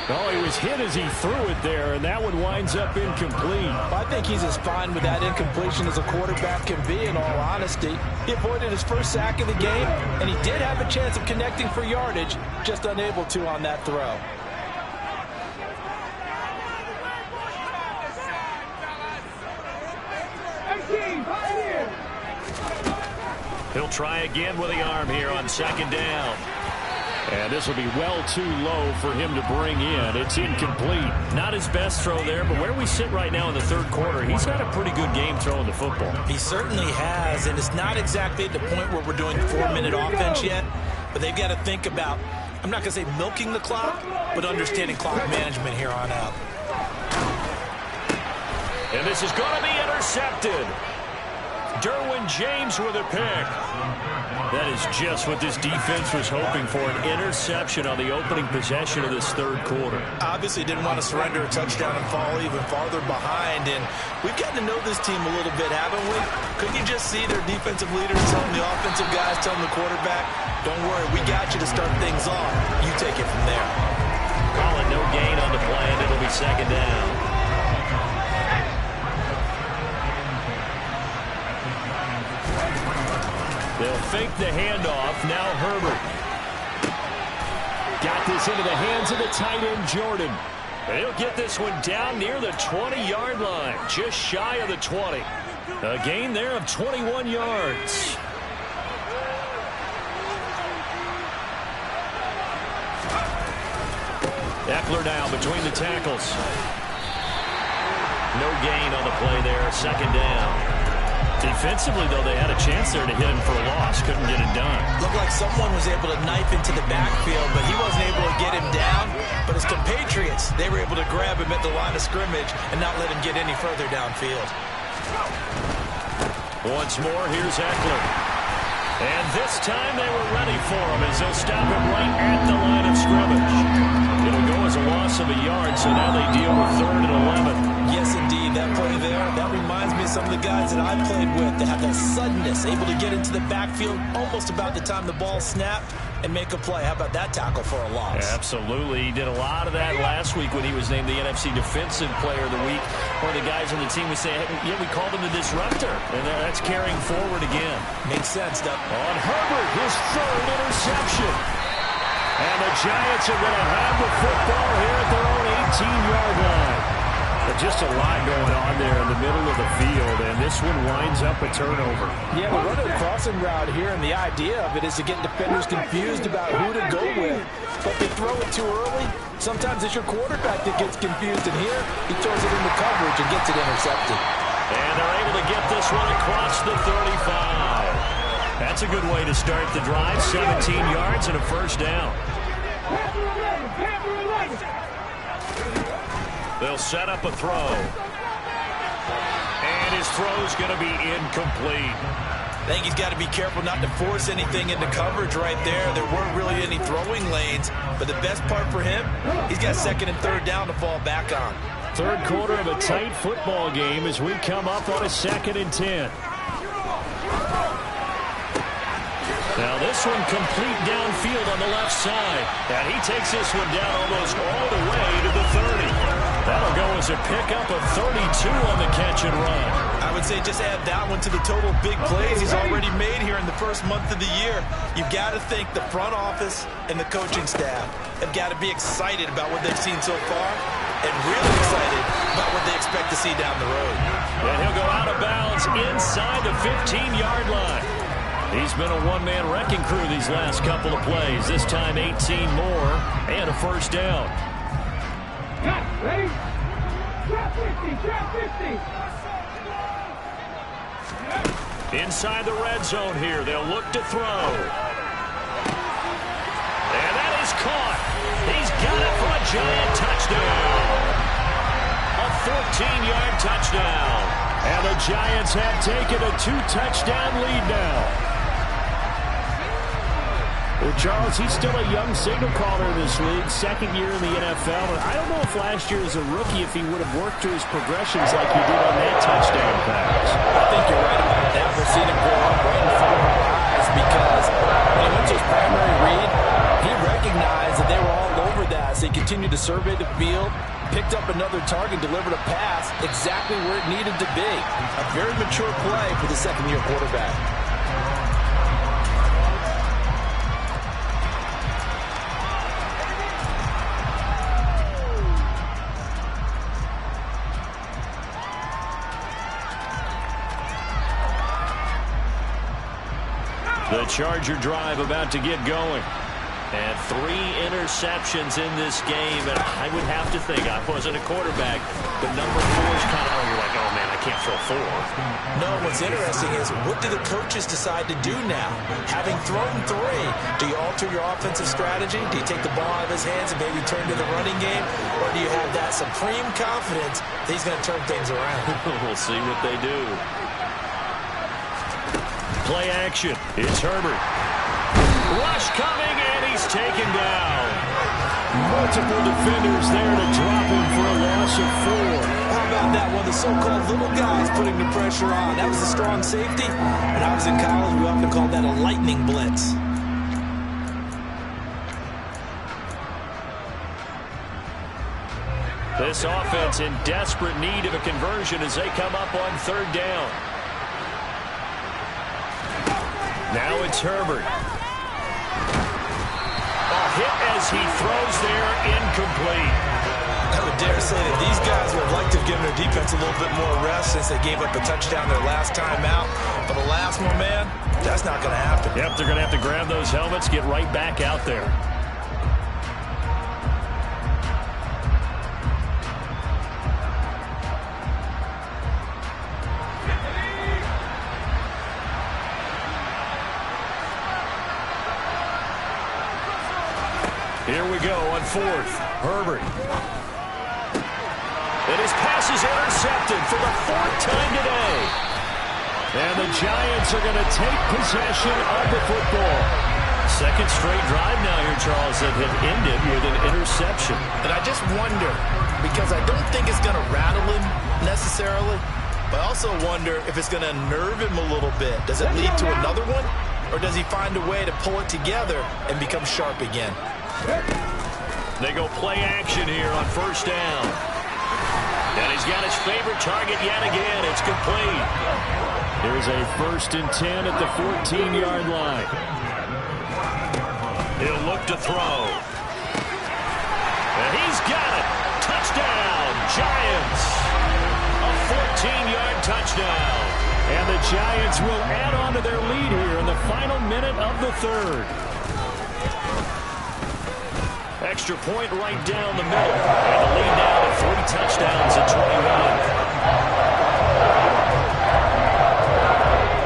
Oh, he was hit as he threw it there, and that one winds up incomplete. I think he's as fine with that incompletion as a quarterback can be, in all honesty. He avoided his first sack of the game, and he did have a chance of connecting for yardage, just unable to on that throw. He'll try again with the arm here on 2nd down. And this will be well too low for him to bring in. It's incomplete. Not his best throw there, but where we sit right now in the 3rd quarter, he's had a pretty good game throwing the football. He certainly has, and it's not exactly at the point where we're doing 4-minute offense yet, but they've got to think about, I'm not going to say milking the clock, but understanding clock management here on out. And this is going to be intercepted. Derwin James with a pick. That is just what this defense was hoping for, an interception on the opening possession of this 3rd quarter. Obviously didn't want to surrender a touchdown and fall even farther behind, and we've gotten to know this team a little bit, haven't we? Couldn't you just see their defensive leaders telling the offensive guys, telling the quarterback, don't worry, we got you to start things off. You take it from there. Call it no gain on the play, and it'll be 2nd down. They'll fake the handoff. Now Herbert. Got this into the hands of the tight end, Jordan. And he'll get this one down near the 20-yard line, just shy of the 20. A gain there of 21 yards. Eckler now between the tackles. No gain on the play there, 2nd down. Defensively, though, they had a chance there to hit him for a loss. Couldn't get it done. Looked like someone was able to knife into the backfield, but he wasn't able to get him down. But his compatriots, they were able to grab him at the line of scrimmage and not let him get any further downfield. Once more, here's Eckler. And this time they were ready for him as they'll stop him right at the line of scrimmage. It'll go as a loss of a yard, so now they deal with 3rd and 11. Yes, indeed. That play there, that reminds me of some of the guys that I played with that have that suddenness, able to get into the backfield almost about the time the ball snapped and make a play. How about that tackle for a loss? Yeah, absolutely. He did a lot of that last week when he was named the NFC Defensive Player of the Week. One of the guys on the team would say, hey, yeah, we called him the disruptor. And that's carrying forward again. Makes sense, though. On Herbert, his 3rd interception. And the Giants are going to have the football here at their own 18-yard line. But just a lot going on there in the middle of the field, and this one winds up a turnover. Yeah, we're running a crossing route here, and the idea of it is to get defenders confused about who to go with. But they throw it too early. Sometimes it's your quarterback that gets confused, and here he throws it into coverage and gets it intercepted. And they're able to get this one across the 35. That's a good way to start the drive. 17 yards and a first down. They'll set up a throw. And his throw's going to be incomplete. I think he's got to be careful not to force anything into coverage right there. There weren't really any throwing lanes. But the best part for him, he's got 2nd and 3rd down to fall back on. 3rd quarter of a tight football game as we come up on a 2nd and 10. Now this one complete downfield on the left side. And he takes this one down almost all the way to the 30. That'll go as a pickup of 32 on the catch and run. I would say just add that one to the total big plays he's already made here in the first month of the year. You've got to think the front office and the coaching staff have got to be excited about what they've seen so far and really excited about what they expect to see down the road. And he'll go out of bounds inside the 15-yard line. He's been a one-man wrecking crew these last couple of plays. This time 18 more and a first down. Ready? Drop 50, drop 50. Inside the red zone here. They'll look to throw. And that is caught. He's got got it for a Giant touchdown. A 14-yard touchdown. And the Giants have taken a 2-touchdown lead now. Well, Charles, he's still a young signal caller in this league, second year in the NFL. And I don't know if last year as a rookie, if he would have worked through his progressions like he did on that touchdown pass. I think you're right about that. We're seeing him grow up right in front of our eyes because when he went to his primary read, he recognized that they were all over that. So he continued to survey the field, picked up another target, delivered a pass exactly where it needed to be. A very mature play for the second-year quarterback. The Charger drive about to get going. And 3 interceptions in this game. And I would have to think, I wasn't a quarterback, but number 4 is kind of, you're like, oh, man, I can't throw 4. No, what's interesting is what do the coaches decide to do now? Having thrown 3, do you alter your offensive strategy? Do you take the ball out of his hands and maybe turn to the running game? Or do you have that supreme confidence that he's going to turn things around? We'll see what they do. Play action. It's Herbert. Rush coming, and he's taken down. Multiple defenders there to drop him for a loss of 4. How about that one? The so-called little guys putting the pressure on. That was a strong safety. When I was in college, we often called that a lightning blitz. This offense in desperate need of a conversion as they come up on 3rd down. Now it's Herbert. A hit as he throws there, incomplete. I would dare say that these guys would have liked to have given their defense a little bit more rest since they gave up a touchdown their last time out. But alas, my man, that's not going to happen. Yep, they're going to have to grab those helmets, get right back out there. Here we go on 4th. Herbert. And his pass is intercepted for the 4th time today. And the Giants are going to take possession of the football. Second straight drive now here, Charles, that have ended with an interception. And I just wonder, because I don't think it's going to rattle him necessarily, but I also wonder if it's going to nerve him a little bit. Does it lead to another one? Or does he find a way to pull it together and become sharp again? They go play action here on 1st down. And he's got his favorite target yet again. It's complete. Here's a 1st and 10 at the 14-yard line. He'll look to throw. And he's got it. Touchdown, Giants. A 14-yard touchdown. And the Giants will add on to their lead here in the final minute of the 3rd. Extra point right down the middle. And the lead now to 3 touchdowns at 21.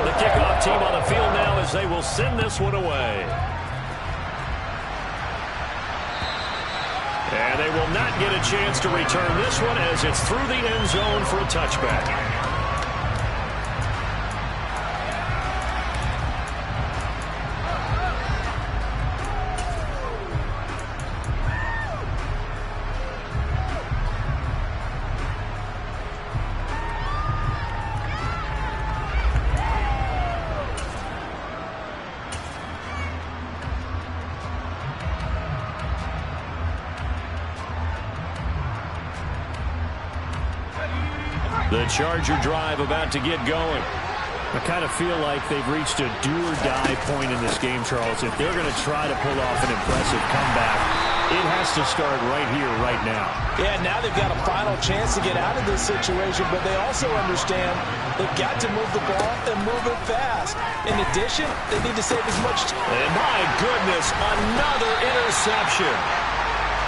The kickoff team on the field now as they will send this one away. And they will not get a chance to return this one as it's through the end zone for a touchback. The Charger drive about to get going. I kind of feel like they've reached a do-or-die point in this game, Charles. If they're going to try to pull off an impressive comeback, it has to start right here, right now. Yeah, now they've got a final chance to get out of this situation, but they also understand they've got to move the ball and move it fast. In addition, they need to save as much time. And my goodness, another interception.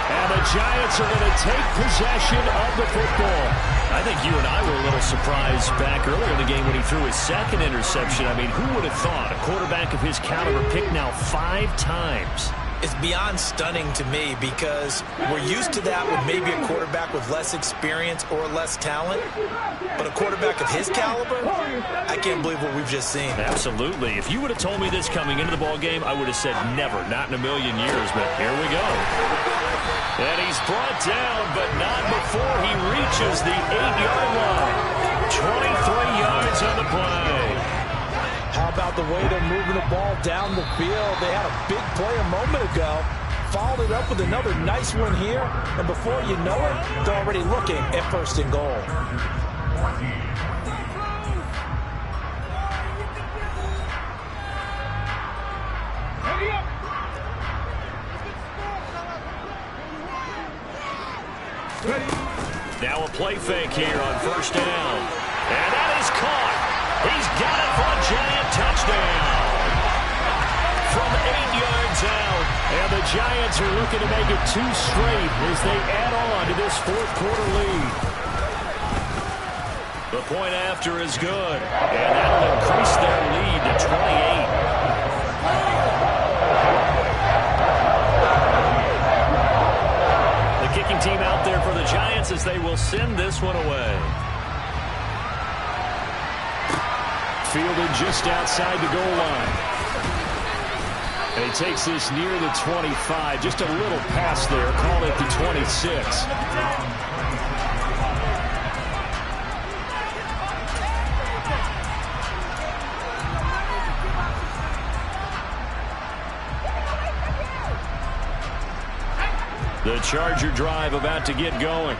And the Giants are going to take possession of the football. I think you and I were a little surprised back earlier in the game when he threw his 2nd interception. I mean, who would have thought a quarterback of his caliber picked now 5 times It's beyond stunning to me because we're used to that with maybe a quarterback with less experience or less talent. But a quarterback of his caliber, I can't believe what we've just seen. Absolutely. If you would have told me this coming into the ball game, I would have said never, not in a million years. But here we go. And he's brought down, but not before he reaches the 8-yard line. 23 yards on the play. How about the way they're moving the ball down the field? They had a big play a moment ago, followed it up with another nice one here, and before you know it, they're already looking at 1st and goal. Now a play fake here on 1st down. And that is caught. He's got it for a giant touchdown. From 8 yards out. And the Giants are looking to make it 2 straight as they add on to this 4th quarter lead. The point after is good. And that'll increase their lead to 28. Kicking team out there for the Giants as they will send this one away. Fielded just outside the goal line. And he takes this near the 25. Just a little pass there. Call it the 26. The Charger drive about to get going.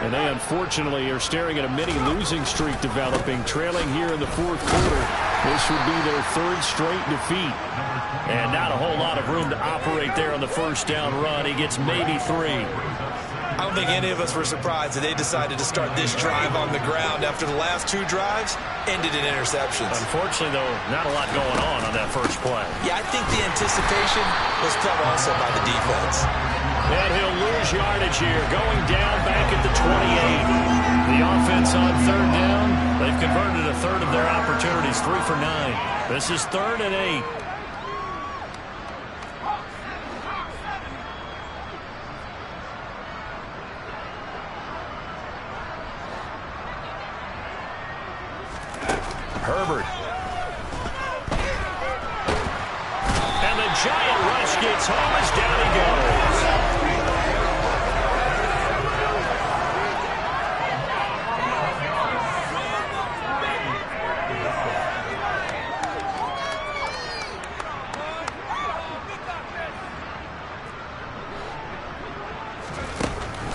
And they unfortunately are staring at a mini losing streak developing, trailing here in the 4th quarter. This would be their 3rd straight defeat. And not a whole lot of room to operate there on the 1st down run. He gets maybe 3. I don't think any of us were surprised that they decided to start this drive on the ground after the last 2 drives ended in interceptions. Unfortunately, though, not a lot going on that first play. Yeah, I think the anticipation was felt also by the defense. And he'll lose yardage here, going down back at the 28. The offense on 3rd down, they've converted a 1/3 of their opportunities, 3 for 9. This is 3rd and 8. Herbert. And the giant rush gets home as down he goes.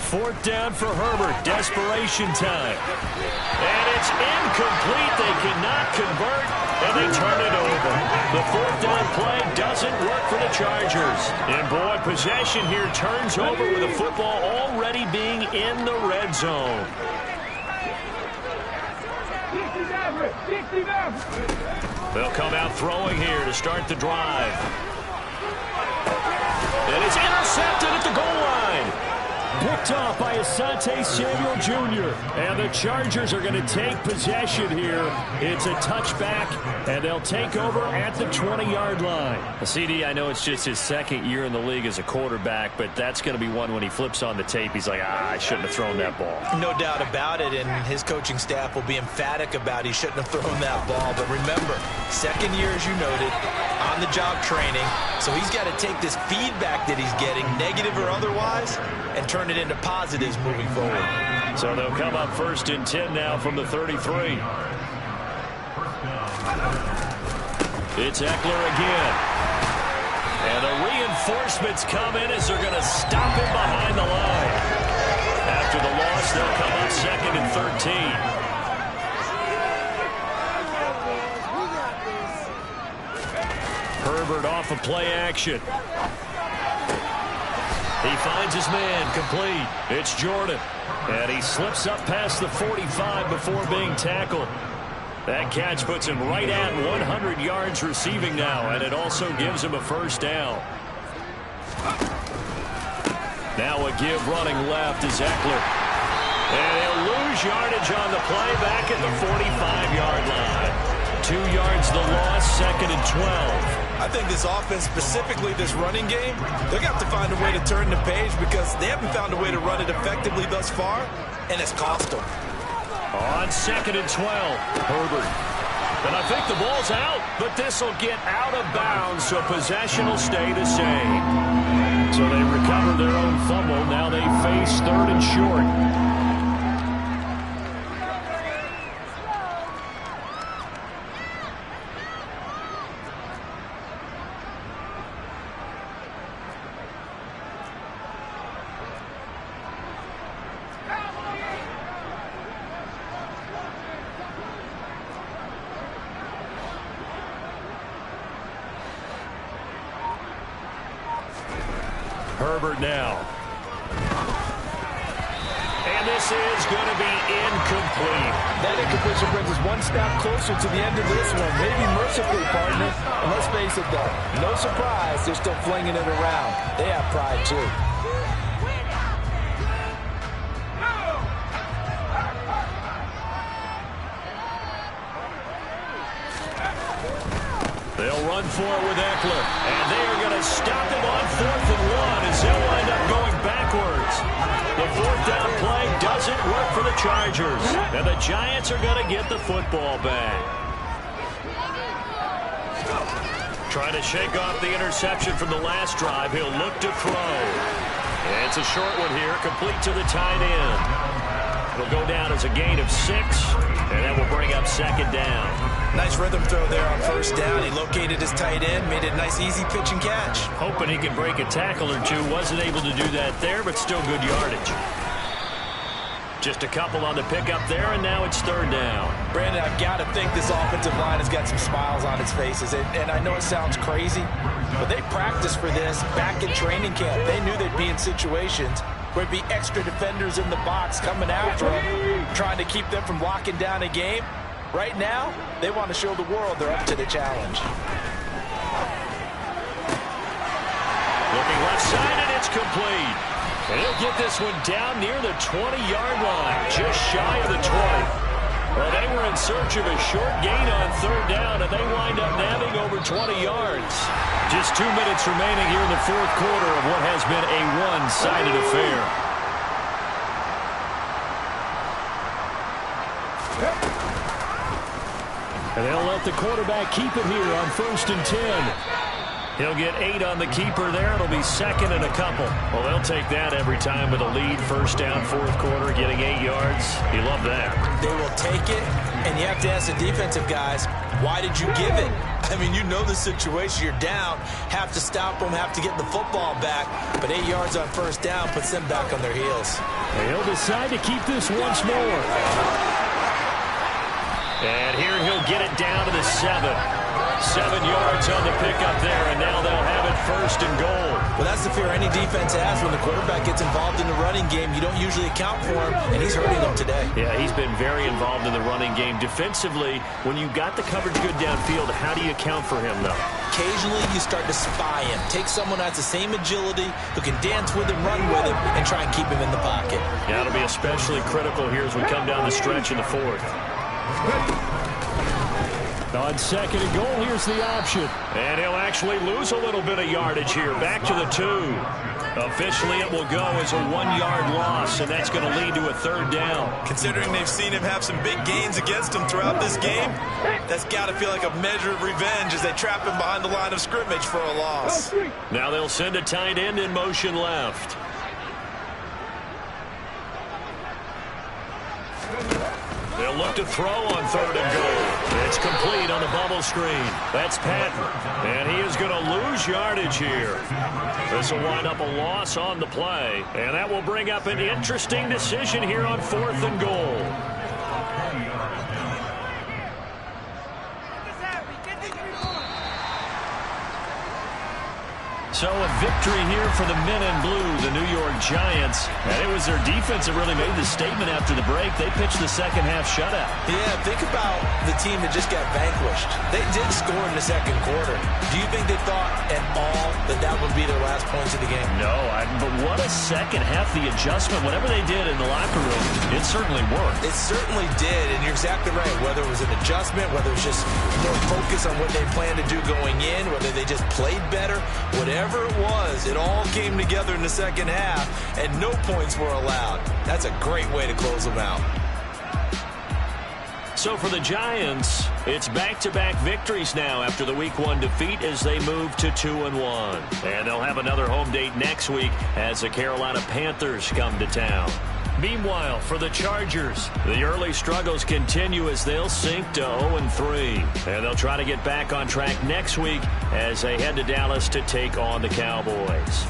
Fourth down for Herbert. Desperation time. And it's incomplete. They cannot convert, and they turn it over. The 4th down play doesn't work for the Chargers. And, boy, possession here turns over with the football already being in the red zone. They'll come out throwing here to start the drive. And it's intercepted at the goal line. Picked off by Asante Samuel Jr. And the Chargers are going to take possession here. It's a touchback, and they'll take over at the 20-yard line. CD, I know it's just his 2nd year in the league as a quarterback, but that's going to be one when he flips on the tape. He's like, I shouldn't have thrown that ball. No doubt about it, and his coaching staff will be emphatic about he shouldn't have thrown that ball. But remember, 2nd year, as you noted, on-the-job training. So he's got to take this feedback that he's getting, negative or otherwise, and turn it into positives moving forward. So they'll come up 1st and 10 now from the 33. It's Eckler again. And the reinforcements come in as they're going to stop him behind the line. After the loss, they'll come up 2nd and 13. Herbert off of play action. He finds his man, complete. It's Jordan. And he slips up past the 45 before being tackled. That catch puts him right at 100 yards receiving now, and it also gives him a 1st down. Now a give running left is Eckler. And he'll lose yardage on the play back at the 45-yard line. 2 yards the loss, 2nd and 12. I think this offense, specifically this running game, they're going to have to find a way to turn the page because they haven't found a way to run it effectively thus far, and it's cost them. On 2nd and 12, Herbert. And I think the ball's out, but this will get out of bounds, so possession will stay the same. So they recover their own fumble. Now they face 3rd and short. Herbert now. And this is going to be incomplete. That incompletion brings us one step closer to the end of this one. Maybe mercifully, partner. And let's face it, though, no surprise, they're still flinging it around. They have pride, too. They'll run for it with Eckler. And they are going to stop him on 4th and 1 as they'll wind up going backwards. The 4th down play doesn't work for the Chargers. And the Giants are going to get the football back. Trying to shake off the interception from the last drive. He'll look to throw. And it's a short one here, complete to the tight end. It'll go down as a gain of 6, and that will bring up 2nd down. Nice rhythm throw there on 1st down. He located his tight end, made it a nice easy pitch and catch. Hoping he could break a tackle or two. Wasn't able to do that there, but still good yardage. Just a couple on the pickup there, and now it's 3rd down. Brandon, I've got to think this offensive line has got some smiles on its faces. And I know it sounds crazy, but they practiced for this back in training camp. They knew they'd be in situations where there'd be extra defenders in the box coming after them, trying to keep them from locking down a game. Right now, they want to show the world they're up to the challenge. Looking left side, and it's complete. And he'll get this one down near the 20-yard line, just shy of the 20. Well, they were in search of a short gain on 3rd down, and they wind up nabbing over 20 yards. Just 2 minutes remaining here in the 4th quarter of what has been a one-sided affair. And they'll let the quarterback keep it here on 1st and 10. He'll get 8 on the keeper there. It'll be 2nd and a couple. Well, they'll take that every time with a lead. 1st down, 4th quarter, getting 8 yards. You love that. They will take it, and you have to ask the defensive guys, why did you give it? I mean, you know the situation. You're down, have to stop them, have to get the football back. But 8 yards on 1st down puts them back on their heels. And he'll decide to keep this once more. And here he'll get it down to the 7. 7 yards on the pickup there, and now they'll have it 1st and goal. Well, that's the fear any defense has. When the quarterback gets involved in the running game, you don't usually account for him, and he's hurting them today. Yeah, he's been very involved in the running game. Defensively, when you got the coverage good downfield, how do you account for him, though? Occasionally, you start to spy him. Take someone who has the same agility, who can dance with him, run with him, and try and keep him in the pocket. Yeah, it'll be especially critical here as we come down the stretch in the 4th. On 2nd and goal, here's the option. And he'll actually lose a little bit of yardage here. Back to the 2. Officially, it will go as a 1-yard loss, and that's going to lead to a 3rd down. Considering they've seen him have some big gains against him throughout this game, that's got to feel like a measure of revenge as they trap him behind the line of scrimmage for a loss. Now they'll send a tight end in motion left. They'll look to throw on 3rd and goal. It's complete on the bubble screen. That's Patton. And he is going to lose yardage here. This will wind up a loss on the play. And that will bring up an interesting decision here on 4th and goal. So a victory here for the men in blue, the New York Giants. And it was their defense that really made the statement after the break. They pitched the second half shutout. Yeah, think about the team that just got vanquished. They did score in the second quarter. Do you think they thought at all that that would be their last points of the game? No, but what a second half, the adjustment, whatever they did in the locker room, it certainly worked. It certainly did, and you're exactly right. Whether it was an adjustment, whether it was just more focus on what they planned to do going in, whether they just played better, whatever it was, it all came together in the second half, and no points were allowed. That's a great way to close them out. So for the Giants, it's back-to-back victories now after the Week 1 defeat as they move to 2-1. And they'll have another home date next week as the Carolina Panthers come to town. Meanwhile, for the Chargers, the early struggles continue as they'll sink to 0-3. And they'll try to get back on track next week as they head to Dallas to take on the Cowboys.